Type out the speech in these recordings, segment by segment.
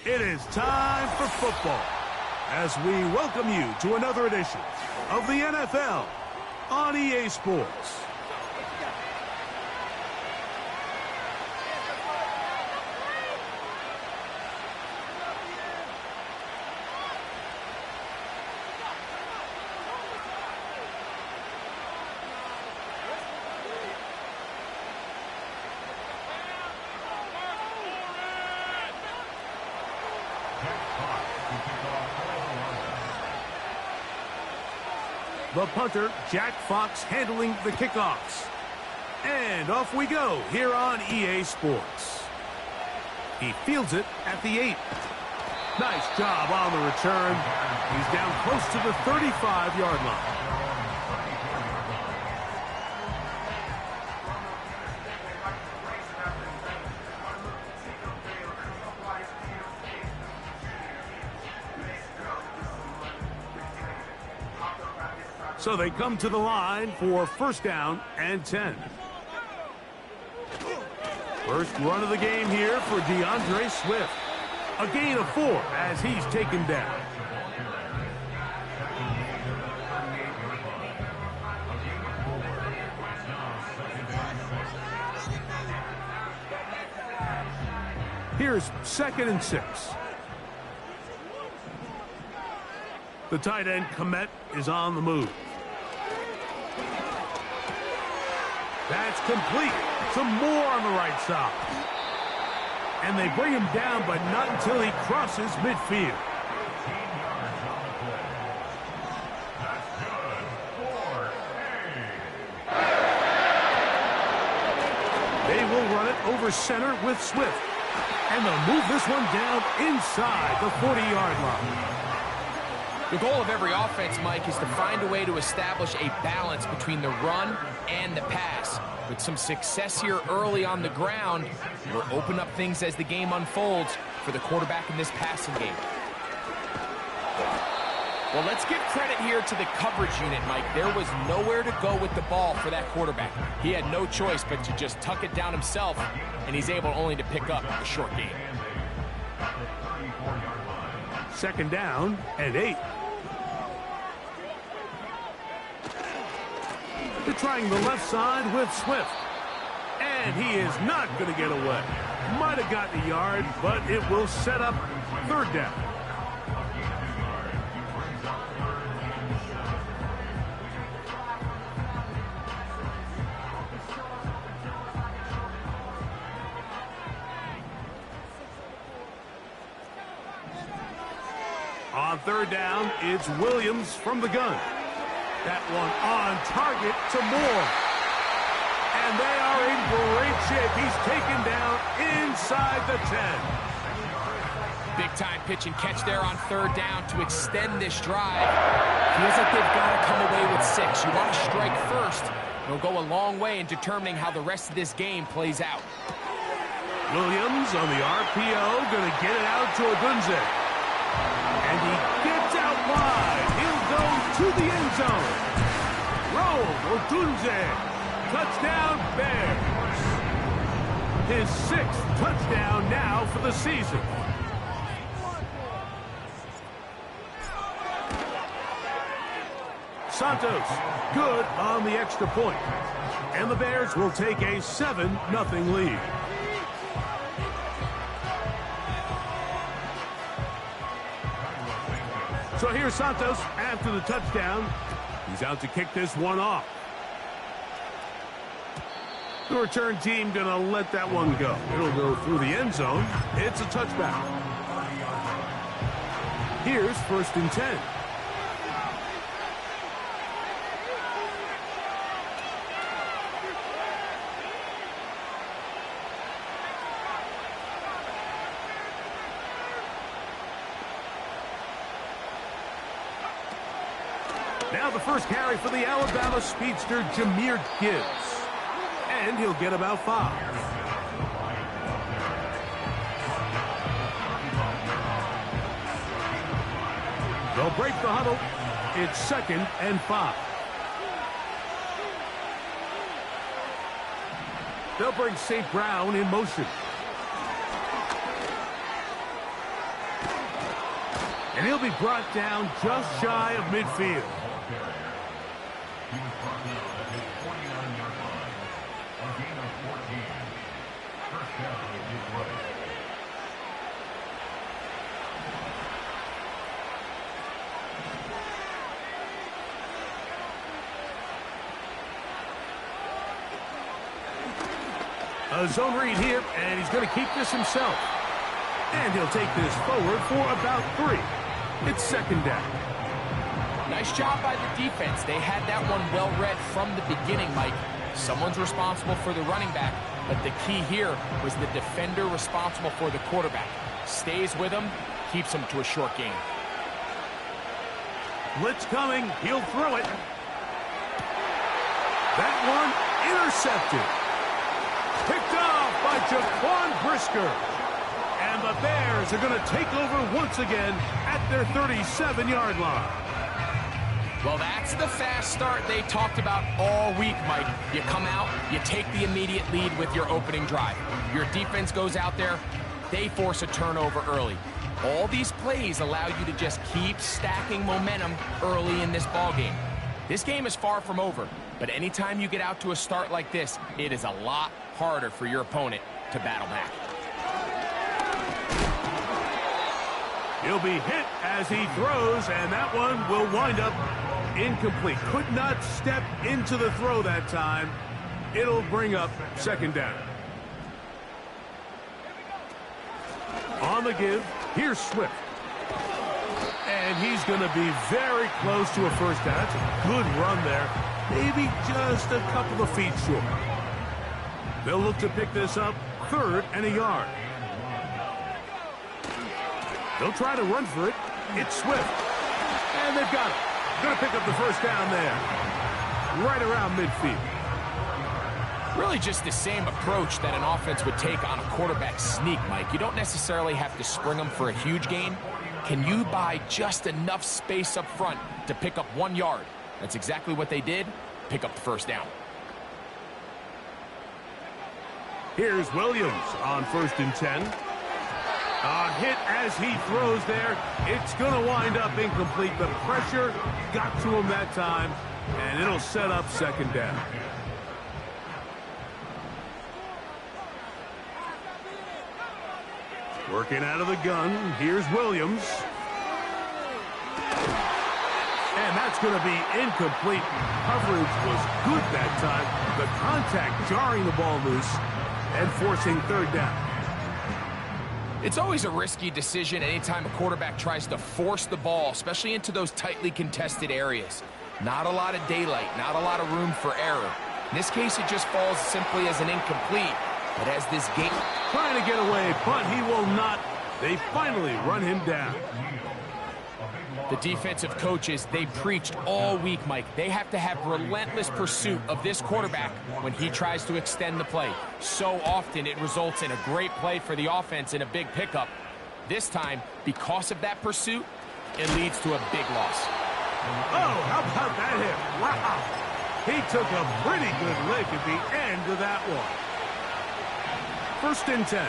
It is time for football as we welcome you to another edition of the NFL on EA Sports. The punter, Jack Fox, handling the kickoffs. And off we go here on EA Sports. He fields it at the 8. Nice job on the return. He's down close to the 35-yard line. So they come to the line for first down and 10. First run of the game here for DeAndre Swift. A gain of 4 as he's taken down. Here's 2nd and 6. The tight end, Komet, is on the move. That's complete. Some more on the right side. And they bring him down, but not until he crosses midfield. They will run it over center with Swift. And they'll move this one down inside the 40-yard line. The goal of every offense, Mike, is to find a way to establish a balance between the run and the pass. With some success here early on the ground, will open up things as the game unfolds for the quarterback in this passing game. Well, let's give credit here to the coverage unit, Mike. There was nowhere to go with the ball for that quarterback. He had no choice but to just tuck it down himself, and he's able only to pick up a short gain. 2nd down and 8. They're trying the left side with Swift. And he is not going to get away. Might have gotten a yard, but it will set up 3rd down. On 3rd down, it's Williams from the gun. That one on target to Moore. And they are in great shape. He's taken down inside the 10. Big-time pitch and catch there on 3rd down to extend this drive. Feels like they've got to come away with 6. You want to strike first. It'll go a long way in determining how the rest of this game plays out. Williams on the RPO, going to get it out to Odunze. And he gets out wide. He'll go to the end zone. Roll, Odunze. Touchdown, Bears. His 6th touchdown now for the season. Santos, good on the extra point. And the Bears will take a 7-0 lead. So here's Santos after the touchdown. He's out to kick this one off. The return team going to let that one go. It'll go through the end zone. It's a touchback. Here's 1st and 10. Now the first carry for the Alabama speedster, Jahmyr Gibbs. And he'll get about 5. They'll break the huddle. It's 2nd and 5. They'll bring St. Brown in motion. And he'll be brought down just shy of midfield. A zone read here, and he's going to keep this himself. And he'll take this forward for about 3. It's second down. Nice job by the defense. They had that one well read from the beginning, Mike. Someone's responsible for the running back, but the key here was the defender responsible for the quarterback. Stays with him, keeps him to a short gain. Blitz coming. He'll throw it. That one intercepted. Picked off by Jaquan Brisker. And the Bears are going to take over once again at their 37-yard line. Well, that's the fast start they talked about all week, Mike. You come out, you take the immediate lead with your opening drive. Your defense goes out there, they force a turnover early. All these plays allow you to just keep stacking momentum early in this ballgame. This game is far from over, but anytime you get out to a start like this, it is a lot harder for your opponent to battle back. He'll be hit as he throws, and that one will wind up incomplete. Could not step into the throw that time. It'll bring up second down. On the give, here's Swift. And he's going to be very close to a first down. That's a good run there. Maybe just a couple of feet short. They'll look to pick this up 3rd and a yard. They'll try to run for it. It's Swift. And they've got it. Going to pick up the first down there. Right around midfield. Really just the same approach that an offense would take on a quarterback sneak, Mike. You don't necessarily have to spring them for a huge gain. Can you buy just enough space up front to pick up 1 yard? That's exactly what they did. Pick up the first down. Here's Williams on 1st and 10. A hit as he throws there. It's going to wind up incomplete. The pressure got to him that time, and it'll set up second down. Working out of the gun. Here's Williams. And that's going to be incomplete. Coverage was good that time. The contact jarring the ball loose and forcing 3rd down. It's always a risky decision anytime a quarterback tries to force the ball, especially into those tightly contested areas. Not a lot of daylight, not a lot of room for error. In this case, it just falls simply as an incomplete. But as this game... Trying to get away, but he will not. They finally run him down. The defensive coaches, they preached all week, Mike. They have to have relentless pursuit of this quarterback when he tries to extend the play. So often it results in a great play for the offense and a big pickup. This time, because of that pursuit, it leads to a big loss. Oh, how about that hit? Wow. He took a pretty good lick at the end of that one. 1st and 10.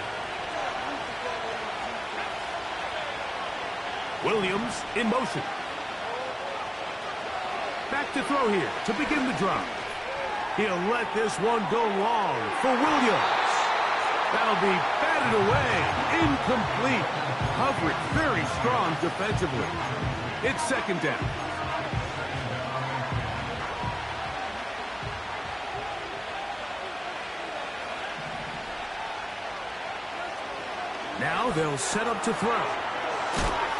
Williams in motion. Back to throw here to begin the drive. He'll let this one go long for Williams. That'll be batted away. Incomplete. Coverage very strong defensively. It's second down. Now they'll set up to throw.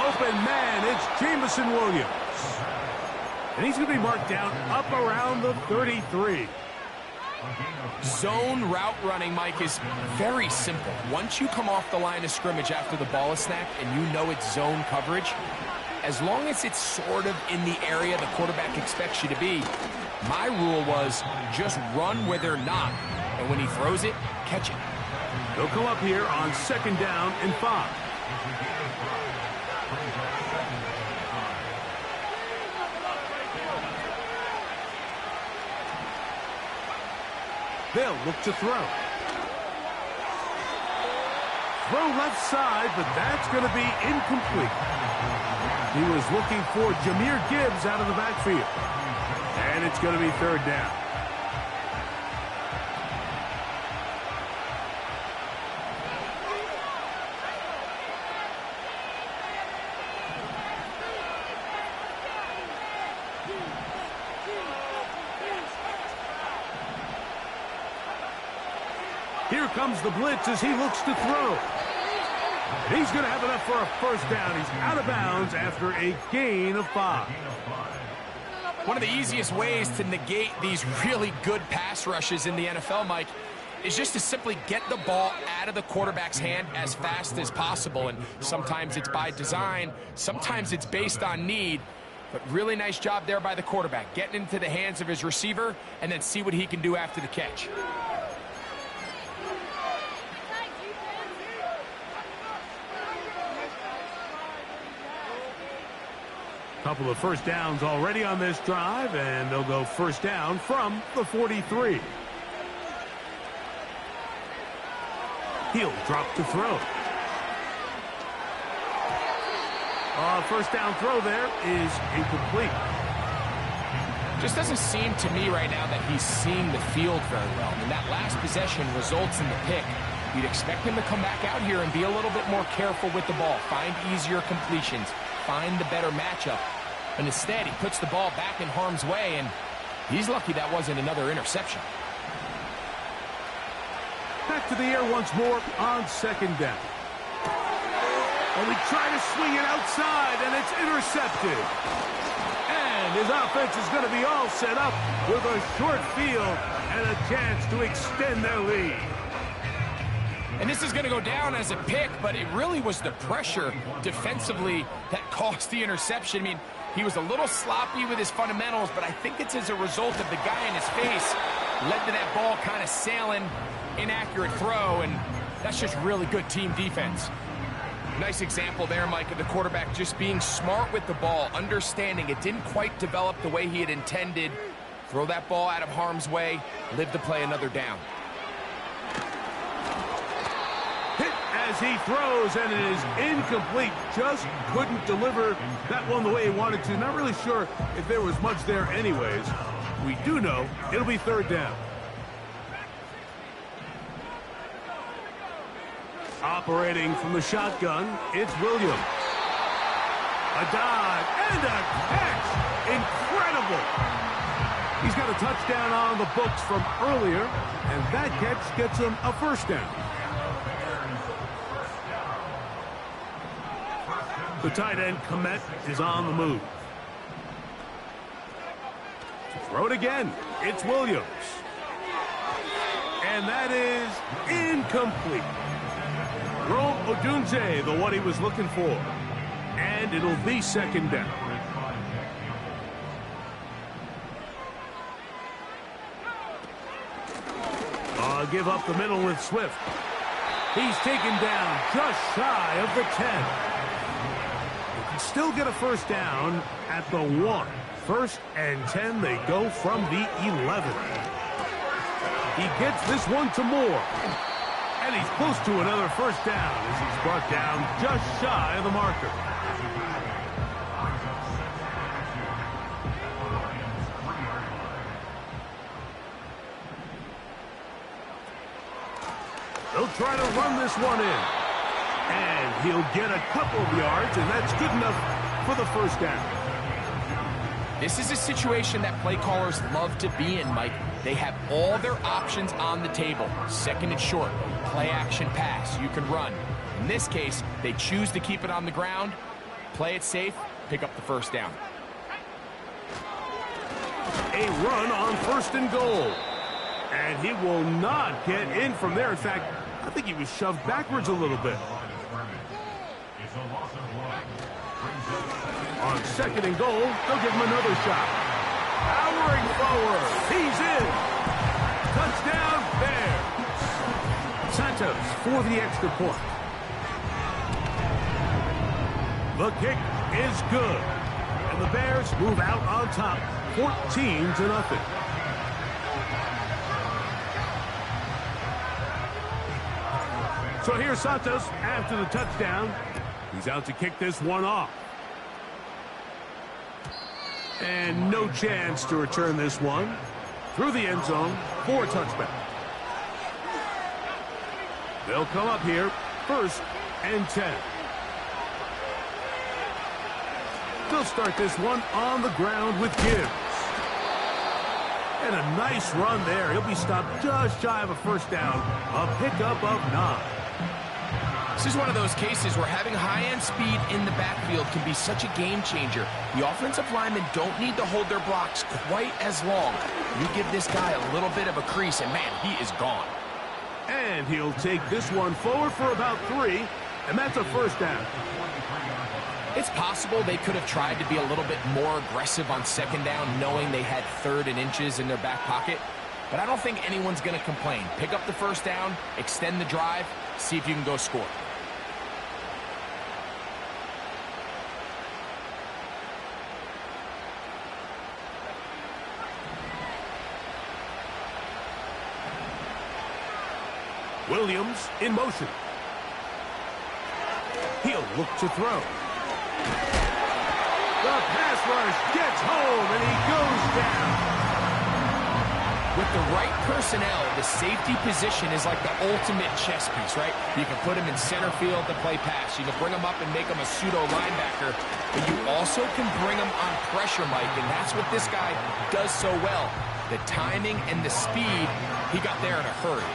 Open man, it's Jamison Williams. And he's going to be marked down up around the 33. Zone route running, Mike, is very simple. Once you come off the line of scrimmage after the ball is snapped and you know it's zone coverage, as long as it's sort of in the area the quarterback expects you to be, my rule was just run where they're not. And when he throws it, catch it. They'll come up here on 2nd down and 5. They'll look to throw. Throw left side, but that's going to be incomplete. He was looking for Jahmyr Gibbs out of the backfield. And it's going to be third down. Here comes the blitz as he looks to throw. He's going to have enough for a first down. He's out of bounds after a gain of 5. One of the easiest ways to negate these really good pass rushes in the NFL, Mike, is just to simply get the ball out of the quarterback's hand as fast as possible. And sometimes it's by design, sometimes it's based on need. But really nice job there by the quarterback, getting into the hands of his receiver and then see what he can do after the catch. Couple of first downs already on this drive, and they'll go first down from the 43. He'll drop to throw. First down throw there is incomplete. Just doesn't seem to me right now that he's seeing the field very well. And that last possession results in the pick. You'd expect him to come back out here and be a little bit more careful with the ball, find easier completions, find the better matchup. But instead, he puts the ball back in harm's way, and he's lucky that wasn't another interception. Back to the air once more on second down. And we try to swing it outside, and it's intercepted. And his offense is going to be all set up with a short field and a chance to extend their lead. And this is going to go down as a pick, but it really was the pressure defensively that caused the interception. I mean, he was a little sloppy with his fundamentals, but I think it's as a result of the guy in his face led to that ball kind of sailing, inaccurate throw, and that's just really good team defense. Nice example there, Mike, of the quarterback just being smart with the ball, understanding it didn't quite develop the way he had intended. Throw that ball out of harm's way, live to play another down. Hit as he throws, and it is incomplete. Just couldn't deliver that one the way he wanted to. Not really sure if there was much there anyways. We do know it'll be third down. Operating from the shotgun, it's Williams. A dive and a catch. Incredible. He's got a touchdown on the books from earlier, and that catch gets him a first down. The tight end, Komet, is on the move. Throw it again. It's Williams. And that is incomplete. Odunze, the one he was looking for. And it'll be second down. Give up the middle with Swift. He's taken down just shy of the 10. He can still get a first down at the 1. First and 10, they go from the 11. He gets this one to Moore. And he's close to another first down as he's brought down just shy of the marker. They'll try to run this one in. And he'll get a couple of yards, and that's good enough for the first down. This is a situation that play callers love to be in, Mike. They have all their options on the table. Second and short, play action pass, you can run. In this case, they choose to keep it on the ground, play it safe, pick up the first down. A run on first and goal. And he will not get in from there. In fact, I think he was shoved backwards a little bit. On second and goal, they'll give him another shot. Powering forward. He's in. Touchdown, Bears. Santos for the extra point. The kick is good. And the Bears move out on top, 14-0. So here's Santos after the touchdown. He's out to kick this one off. And no chance to return this one. Through the end zone for a touchback. They'll come up here, 1st and 10. They'll start this one on the ground with Gibbs. And a nice run there. He'll be stopped just shy of a 1st down. A pickup of 9. This is one of those cases where having high-end speed in the backfield can be such a game changer. The offensive linemen don't need to hold their blocks quite as long. You give this guy a little bit of a crease, and man, he is gone. And he'll take this one forward for about 3, and that's a 1st down. It's possible they could have tried to be a little bit more aggressive on 2nd down, knowing they had 3rd and inches in their back pocket. But I don't think anyone's going to complain. Pick up the 1st down, extend the drive, see if you can go score. Williams in motion. He'll look to throw. The pass rush gets home, and he goes down. With the right personnel, the safety position is like the ultimate chess piece, right? You can put him in center field to play pass. You can bring him up and make him a pseudo linebacker, but you also can bring him on pressure, Mike, and that's what this guy does so well. The timing and the speed, he got there in a hurry.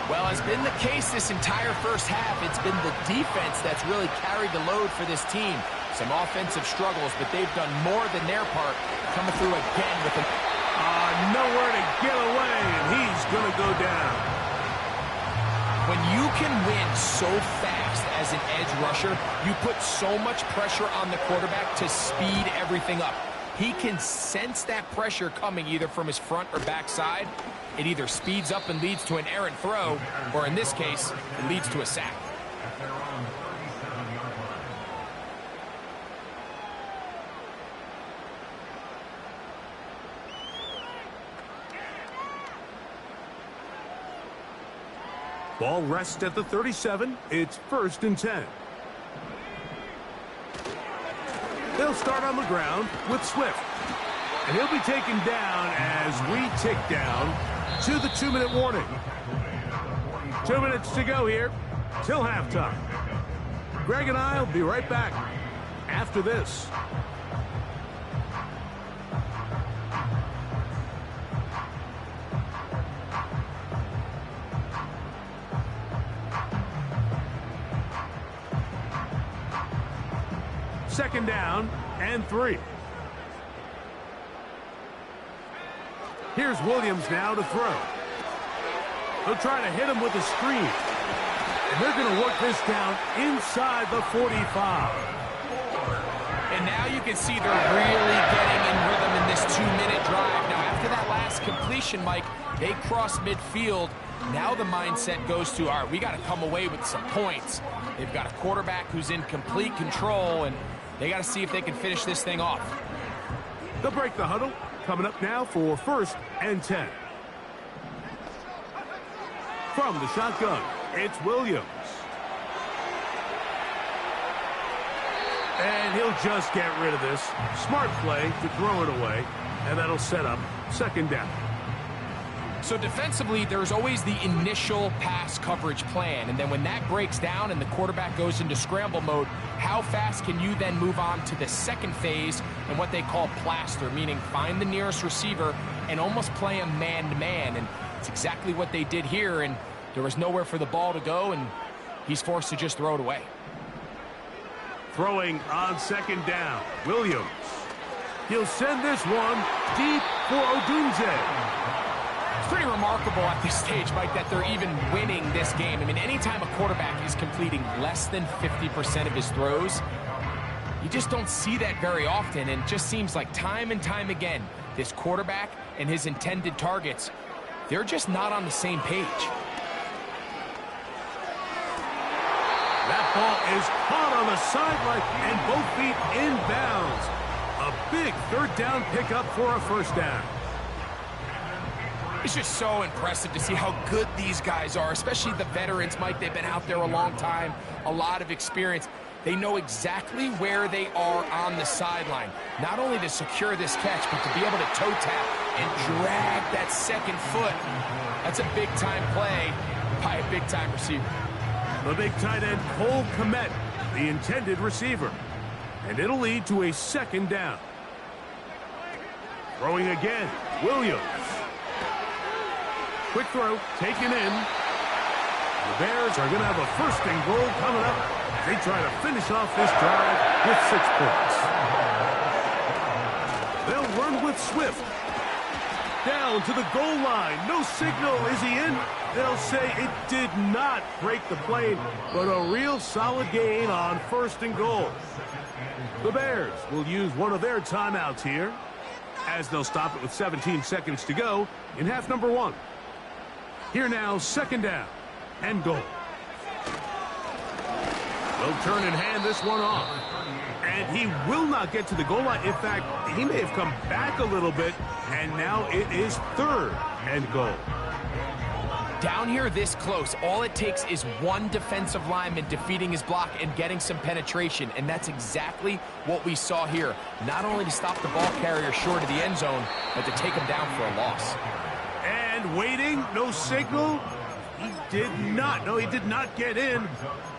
Well, as been the case this entire 1st half, it's been the defense that's really carried the load for this team. Some offensive struggles, but they've done more than their part, coming through again with nowhere to get away, and he's going to go down. When you can win so fast as an edge rusher, you put so much pressure on the quarterback to speed everything up. He can sense that pressure coming either from his front or back side. It either speeds up and leads to an errant throw, or in this case, it leads to a sack. Ball rests at the 37. It's 1st and 10. They'll start on the ground with Swift. And he'll be taken down as we tick down to the 2-minute warning. 2 minutes to go here till halftime. Greg and I will be right back after this. Second down and 3. Here's Williams now to throw. They'll try to hit him with a screen. And they're going to work this down inside the 45. And now you can see they're really getting in rhythm in this 2-minute drive. Now, after that last completion, Mike, they cross midfield. Now the mindset goes to, all right, we got to come away with some points. They've got a quarterback who's in complete control, and they got to see if they can finish this thing off. They'll break the huddle. Coming up now for 1st and 10. From the shotgun, it's Williams. And he'll just get rid of this. Smart play to throw it away, and that'll set up 2nd down. So defensively, there's always the initial pass coverage plan, and then when that breaks down and the quarterback goes into scramble mode, how fast can you then move on to the 2nd phase and what they call plaster, meaning find the nearest receiver and almost play him man-to-man, and it's exactly what they did here, and there was nowhere for the ball to go, and he's forced to just throw it away. Throwing on 2nd down, Williams. He'll send this one deep for Odunze. It's pretty remarkable at this stage, Mike, that they're even winning this game. I mean, anytime a quarterback is completing less than 50% of his throws, you just don't see that very often, and it just seems like time and time again, this quarterback and his intended targets, they're just not on the same page. That ball is caught on the sideline, and both feet inbounds. A big 3rd down pickup for a 1st down. It's just so impressive to see how good these guys are, especially the veterans, Mike. They've been out there a long time, a lot of experience. They know exactly where they are on the sideline, not only to secure this catch, but to be able to toe tap and drag that second foot. That's a big-time play by a big-time receiver. The big tight end, Cole Kmet, the intended receiver. And it'll lead to a second down. Throwing again, Williams. Quick throw, taken in. The Bears are going to have a first and goal coming up. They try to finish off this drive with 6 points. They'll run with Swift. Down to the goal line. No signal. Is he in? They'll say it did not break the plane, but a real solid gain on first and goal. The Bears will use one of their timeouts here, as they'll stop it with 17 seconds to go in half number 1. Here now, second down and goal. They'll turn and hand this one off. And he will not get to the goal line. In fact, he may have come back a little bit, and now it is third and goal. Down here this close, all it takes is one defensive lineman defeating his block and getting some penetration, and that's exactly what we saw here. Not only to stop the ball carrier short of the end zone, but to take him down for a loss. And waiting, no signal. He did not get in.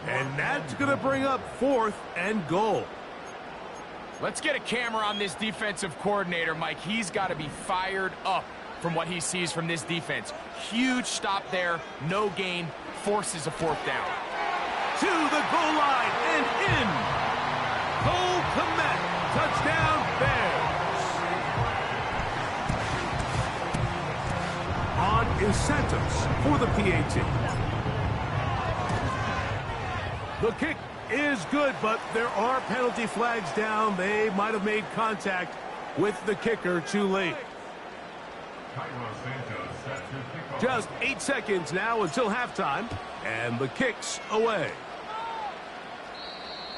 And that's going to bring up fourth and goal. Let's get a camera on this defensive coordinator, Mike. He's got to be fired up from what he sees from this defense. Huge stop there, no gain, forces a fourth down. To the goal line and in. Cole Kmet, touchdown Bears. On is Santos for the PAT. The kick is good, but there are penalty flags down. They might have made contact with the kicker too late. Just 8 seconds now until halftime, and the kick's away.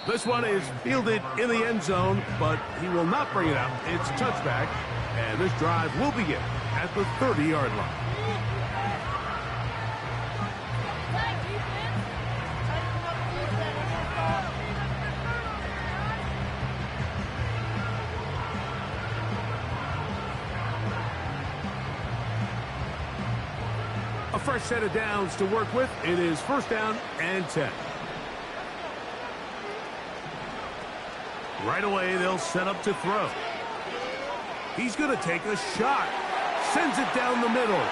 This one is fielded in the end zone, but he will not bring it out. It's a touchback, and this drive will begin at the 30-yard line. A fresh set of downs to work with. It is first down and 10. Right away, they'll set up to throw. He's going to take a shot. Sends it down the middle.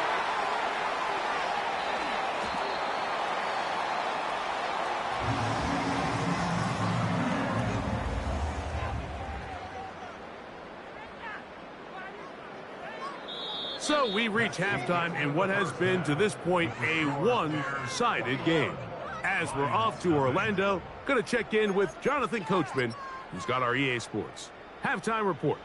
So we reach halftime in what has been, to this point, a one-sided game. As we're off to Orlando, going to check in with Jonathan Coachman, who's got our EA Sports halftime report.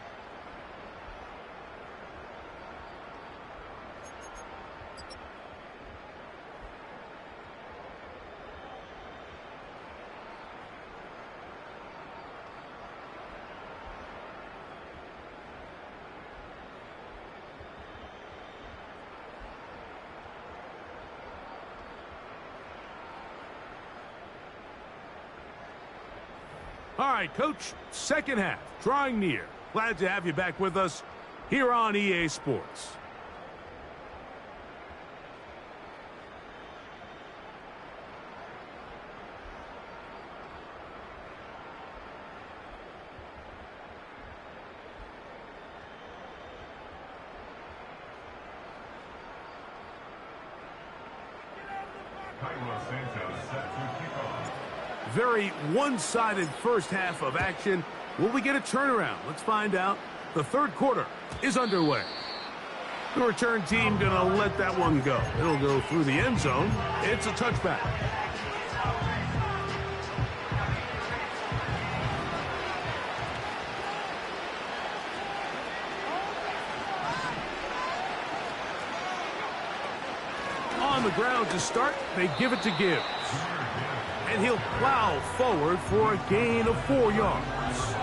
All right, Coach, second half, drawing near. Glad to have you back with us here on EA Sports. Very one-sided first half of action. Will we get a turnaround? Let's find out. The third quarter is underway. The return team going to let that one go. It'll go through the end zone. It's a touchback. On the ground to start, they give it to Gibbs. And he'll plow forward for a gain of 4 yards.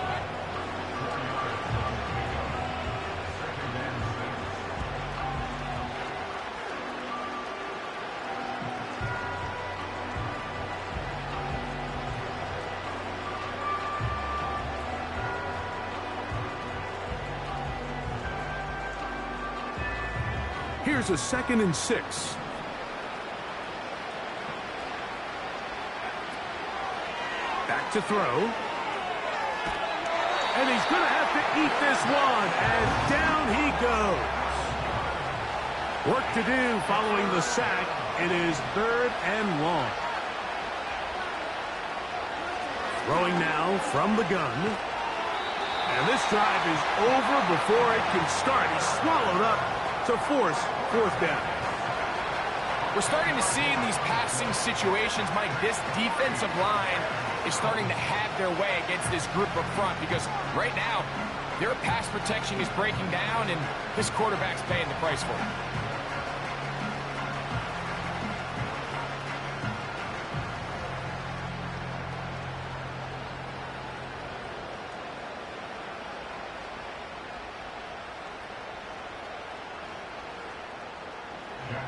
Here's a 2nd and 6. Back to throw. And he's going to have to eat this one. And down he goes. Work to do following the sack. It is 3rd and long. Throwing now from the gun. And this drive is over before it can start. He's swallowed up to force 4th down. We're starting to see in these passing situations, Mike, this defensive line is starting to have their way against this group up front because right now, their pass protection is breaking down and this quarterback's paying the price for it.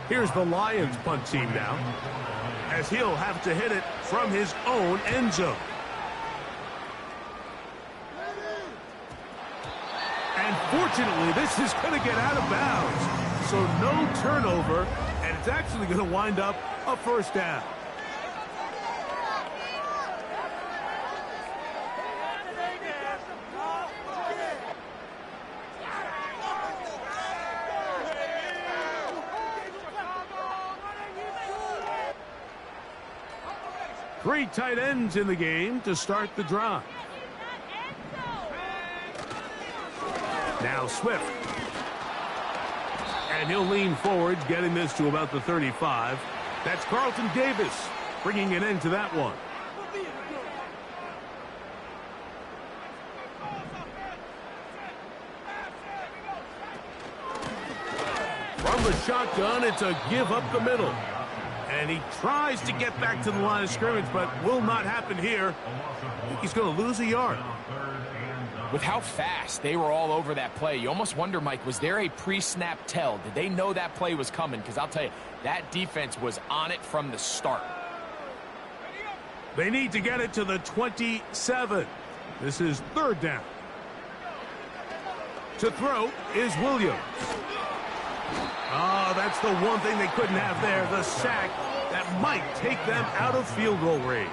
Here's the Lions punt team now, as he'll have to hit it from his own end zone. And fortunately, this is going to get out of bounds. So no turnover, and it's actually going to wind up a 1st down. Three tight ends in the game to start the drive. Now Swift. And he'll lean forward, getting this to about the 35. That's Carlton Davis bringing an end to that one. From the shotgun, it's a give up the middle. And he tries to get back to the line of scrimmage, but will not happen here. I think he's going to lose a yard. With how fast they were all over that play, you almost wonder, Mike, was there a pre-snap tell? Did they know that play was coming? Because I'll tell you, that defense was on it from the start. They need to get it to the 27. This is 3rd down. To throw is Williams. Oh, that's the one thing they couldn't have there, the sack that might take them out of field goal range.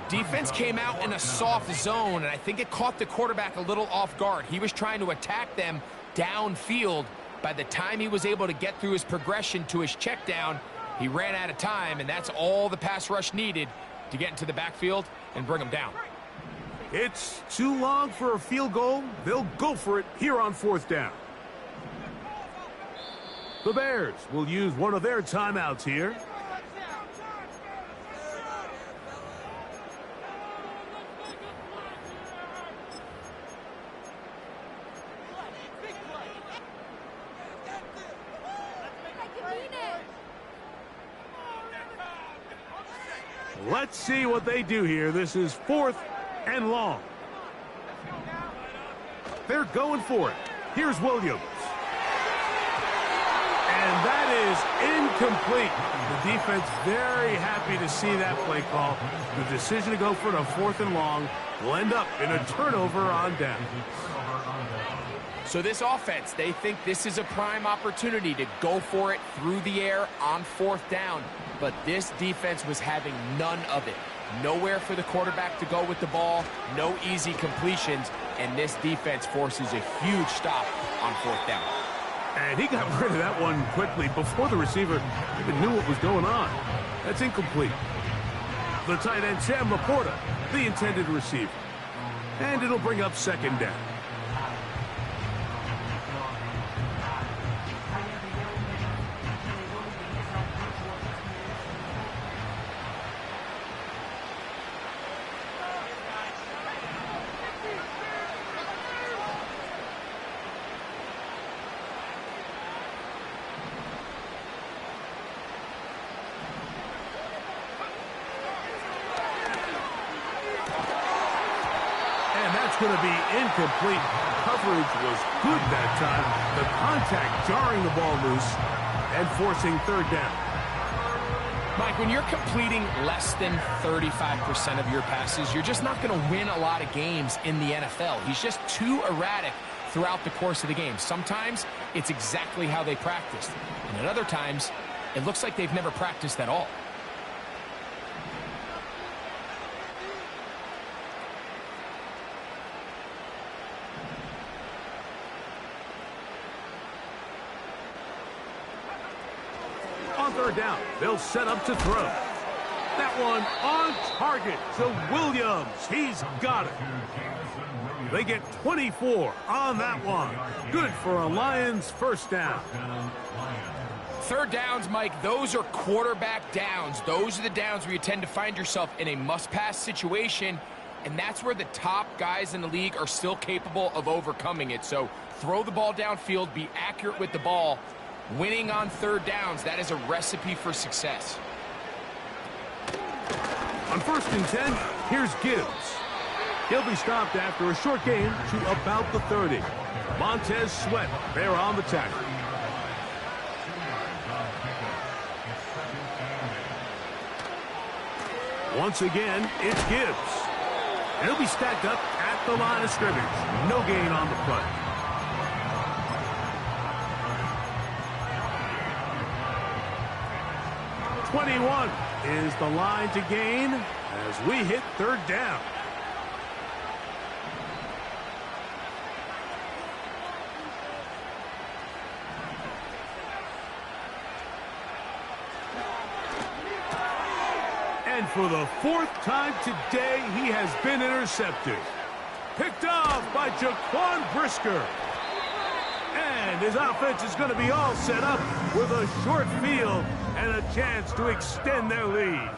Defense came out in a soft zone, and I think it caught the quarterback a little off guard. He was trying to attack them downfield. By the time he was able to get through his progression to his check down, he ran out of time, and that's all the pass rush needed to get into the backfield and bring him down. It's too long for a field goal. They'll go for it here on 4th down. The Bears will use one of their timeouts here. Let's see what they do here. This is 4th and long. They're going for it. Here's Williams. And that is incomplete. The defense very happy to see that play call. The decision to go for it on 4th and long will end up in a turnover on down. So this offense, they think this is a prime opportunity to go for it through the air on 4th down. But this defense was having none of it. Nowhere for the quarterback to go with the ball, no easy completions, and this defense forces a huge stop on 4th down. And he got rid of that one quickly before the receiver even knew what was going on. That's incomplete. The tight end, Sam Laporta, the intended receiver. And it'll bring up 2nd down. Going to be incomplete. Coverage was good that time. The contact jarring the ball loose and forcing 3rd down. Mike, when you're completing less than 35% of your passes, you're just not going to win a lot of games in the NFL. He's just too erratic throughout the course of the game. Sometimes it's exactly how they practiced, and at other times it looks like they've never practiced at all. On third down, they'll set up to throw. That one on target to Williams. He's got it. They get 24 on that one. Good for a Lions first down. Third downs, Mike, those are quarterback downs. Those are the downs where you tend to find yourself in a must-pass situation, and that's where the top guys in the league are still capable of overcoming it. So throw the ball downfield, be accurate with the ball. Winning on third downs, that is a recipe for success. On 1st and 10, here's Gibbs. He'll be stopped after a short gain to about the 30. Montez Sweat there on the tackle. Once again, it's Gibbs. And he'll be stacked up at the line of scrimmage. No gain on the play. .21 is the line to gain as we hit third down. And for the 4th time today, he has been intercepted. Picked off by Jaquan Brisker. And his offense is going to be all set up with a short field and a chance to extend their lead.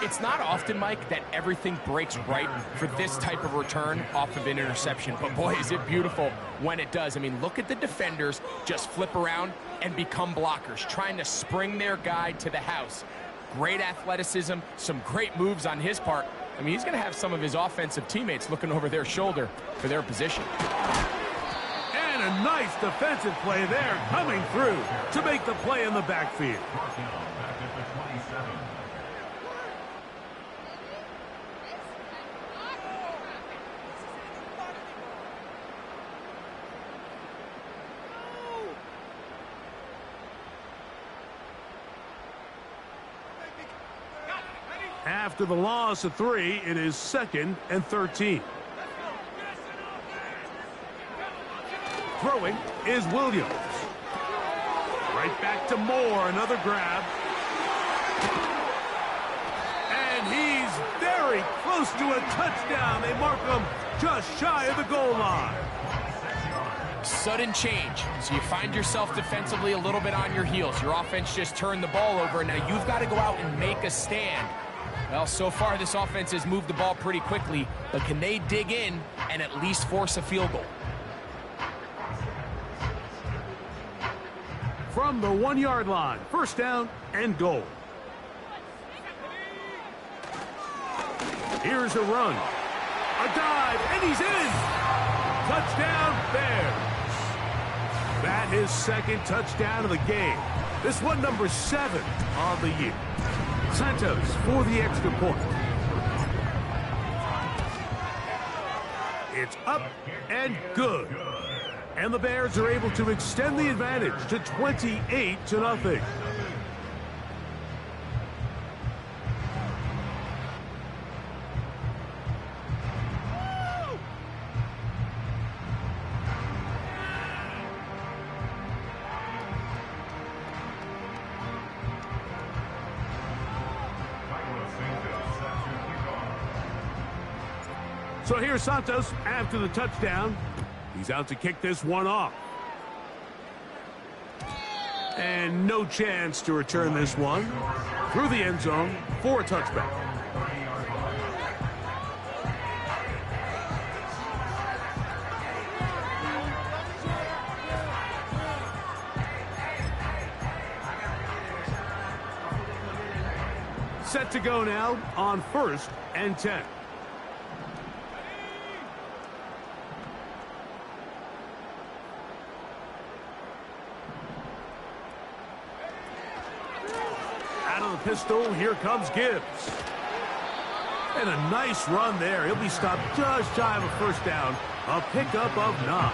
It's not often, Mike, that everything breaks right for this type of return off of an interception. But boy, is it beautiful when it does. I mean, look at the defenders just flip around and become blockers, trying to spring their guy to the house. Great athleticism, some great moves on his part. I mean, he's going to have some of his offensive teammates looking over their shoulder for their position. And a nice defensive play there coming through to make the play in the backfield. After the loss of 3, it is 2nd and 13. Throwing is Williams. Right back to Moore, another grab. And he's very close to a touchdown. They mark him just shy of the goal line. Sudden change. So you find yourself defensively a little bit on your heels. Your offense just turned the ball over, and now you've got to go out and make a stand. Well, so far this offense has moved the ball pretty quickly, but can they dig in and at least force a field goal? From the 1-yard line, first down and goal. Here's a run. A dive, and he's in. Touchdown, Bears. That is 2nd touchdown of the game. This one number 7 on the year. Santos for the extra point. It's up and good. And the Bears are able to extend the advantage to 28-0. So here's Santos after the touchdown. He's out to kick this one off. And no chance to return this one through the end zone for a touchback. Set to go now on 1st and 10. pistol. Here comes Gibbs. And a nice run there. He'll be stopped just shy of a first down. A pickup of 9.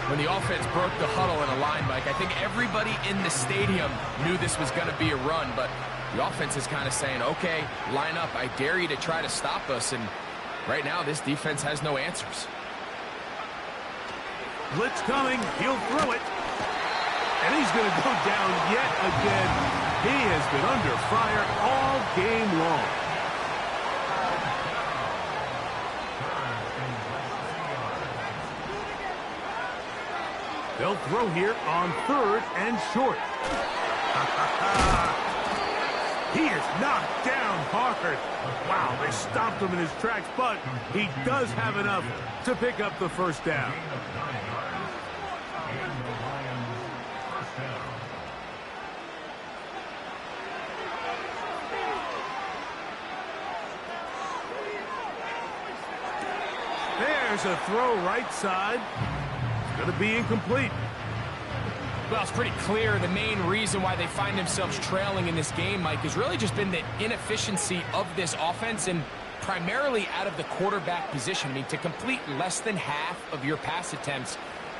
When the offense broke the huddle in a line, Mike, I think everybody in the stadium knew this was going to be a run, but the offense is kind of saying, okay, line up. I dare you to try to stop us, and right now this defense has no answers. Blitz coming. He'll throw it. And he's going to go down yet again. He has been under fire all game long. They'll throw here on 3rd and short. He is knocked down hard. Wow, they stopped him in his tracks, but he does have enough to pick up the first down. There's a throw right side. Going to be incomplete. Well, it's pretty clear the main reason why they find themselves trailing in this game, Mike, has really just been the inefficiency of this offense and primarily out of the quarterback position. I mean, to complete less than half of your pass attempts,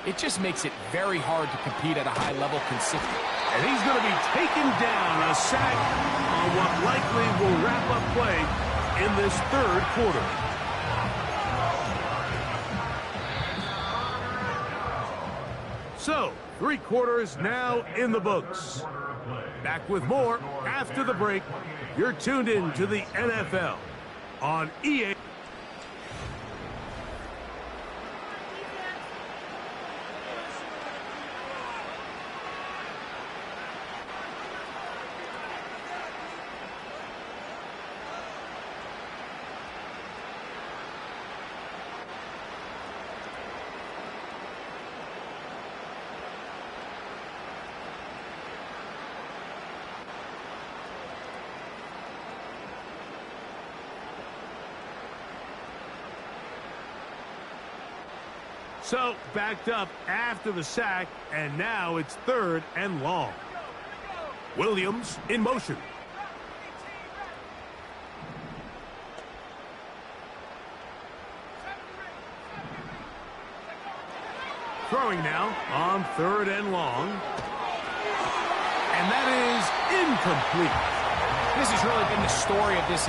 it just makes it very hard to compete at a high level consistently. And he's going to be taken down, a sack on what likely will wrap up play in this 3rd quarter. So, 3 quarters now in the books. Back with more after the break. You're tuned in to the NFL on EA. So, backed up after the sack, and now it's 3rd and long. Williams in motion. Throwing now on 3rd and long. And that is incomplete. This has really been the story of this